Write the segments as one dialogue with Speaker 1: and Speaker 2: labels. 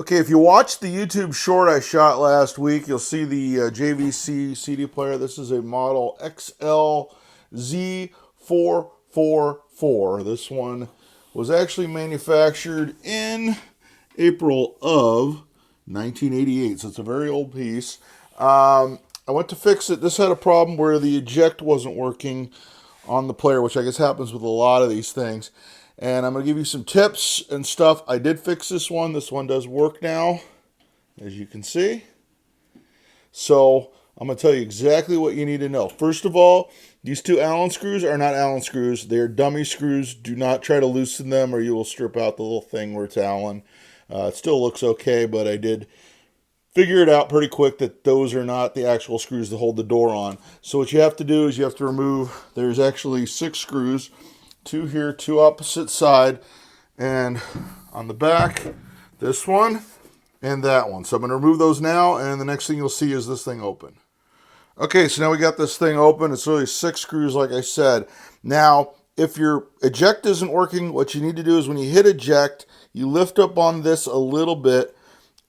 Speaker 1: Okay, if you watched the YouTube short I shot last week, you'll see the JVC CD player. This is a model XLZ444. This one was actually manufactured in April of 1988, so it's a very old piece. I went to fix it. This had a problem where the eject wasn't working on the player, which I guess happens with a lot of these things. And I'm going to give you some tips and stuff. I did fix this one. This one does work now, as you can see. So I'm going to tell you exactly what you need to know. First of all, these two Allen screws are not Allen screws. They're dummy screws. Do not try to loosen them or you will strip out the little thing where it's Allen. It still looks okay, but I did figure it out pretty quick that those are not the actual screws to hold the door on. So what you have to do is you have to remove, there's actually 6 screws. 2 here, 2 opposite side, and on the back, this one and that one. So I'm going to remove those now, and the next thing you'll see is this thing open. Okay, so now we got this thing open. It's really 6 screws, like I said. Now, if your eject isn't working, what you need to do is when you hit eject, you lift up on this a little bit,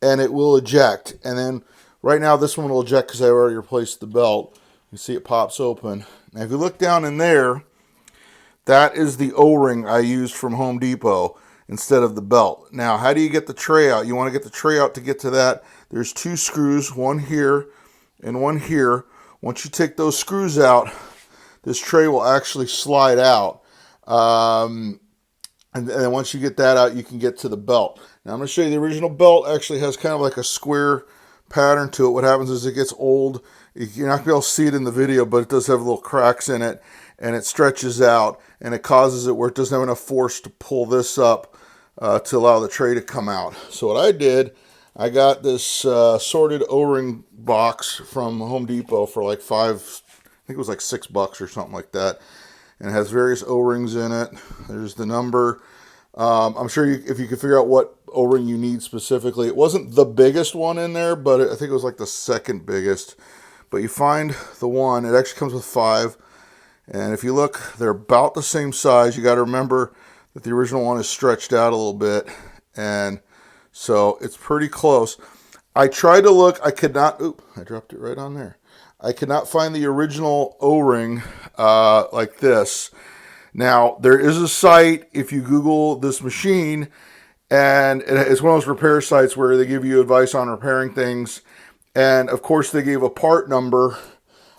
Speaker 1: and it will eject. And then right now, this one will eject because I already replaced the belt. You see it pops open. Now, if you look down in there, that is the O-ring I used from Home Depot instead of the belt. Now, how do you get the tray out? You want to get the tray out to get to that. There's 2 screws, one here and one here. Once you take those screws out, this tray will actually slide out. And then once you get that out, you can get to the belt. Now, I'm going to show you the original belt actually has kind of like a square pattern to it. What happens is it gets old. You're not going to be able to see it in the video, but it does have little cracks in it. And it stretches out, and it causes it where it doesn't have enough force to pull this up to allow the tray to come out. So what I did, I got this sorted O-ring box from Home Depot for like I think it was like $6 or something like that. And it has various O-rings in it. There's the number. I'm sure if you could figure out what O-ring you need specifically. It wasn't the biggest one in there, but I think it was like the second biggest. But you find the one, it actually comes with 5. And if you look, they're about the same size. You got to remember that the original one is stretched out a little bit. And so it's pretty close. I tried to look. I could not. Oop, I dropped it right on there. I could not find the original O-ring like this. Now, there is a site, if you Google this machine, and it's one of those repair sites where they give you advice on repairing things. And, of course, they gave a part number.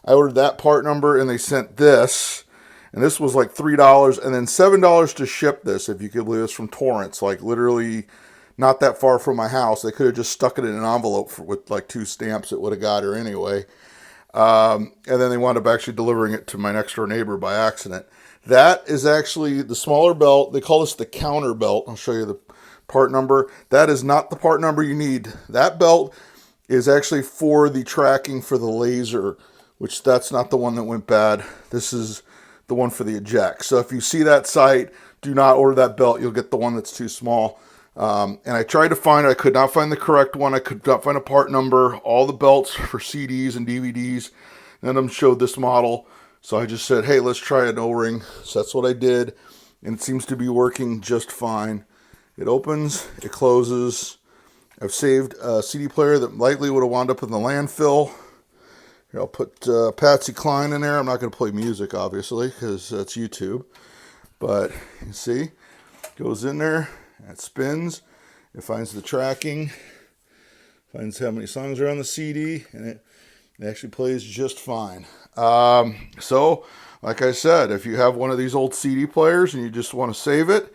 Speaker 1: I ordered that part number and they sent this, and this was like $3 and then $7 to ship this, if you could believe this, from Torrance, like literally not that far from my house. They could have just stuck it in an envelope with like 2 stamps. It would have got her anyway. And then they wound up actually delivering it to my next door neighbor by accident. That is actually the smaller belt. They call this the counter belt. I'll show you the part number. That is not the part number you need. That belt is actually for the tracking for the laser, which that's not the one that went bad. This is the one for the eject. So if you see that site, do not order that belt. You'll get the one that's too small. And I tried to find it. I could not find the correct one. I could not find a part number. All the belts for CDs and DVDs, none of them showed this model. So I just said, hey, let's try an O-ring. So that's what I did. And it seems to be working just fine. It opens, it closes. I've saved a CD player that likely would have wound up in the landfill. Here, I'll put Patsy Cline in there. I'm not going to play music, obviously, because that's YouTube. But you see, goes in there, it spins, it finds the tracking, finds how many songs are on the CD, and it actually plays just fine. So, like I said, if you have one of these old CD players and you just want to save it,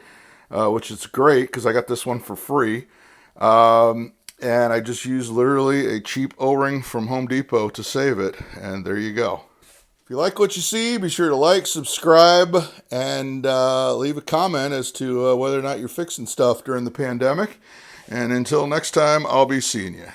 Speaker 1: which is great because I got this one for free, and I just used literally a cheap O-ring from Home Depot to save it. And there you go. If you like what you see, be sure to like, subscribe, and leave a comment as to whether or not you're fixing stuff during the pandemic. And until next time, I'll be seeing you.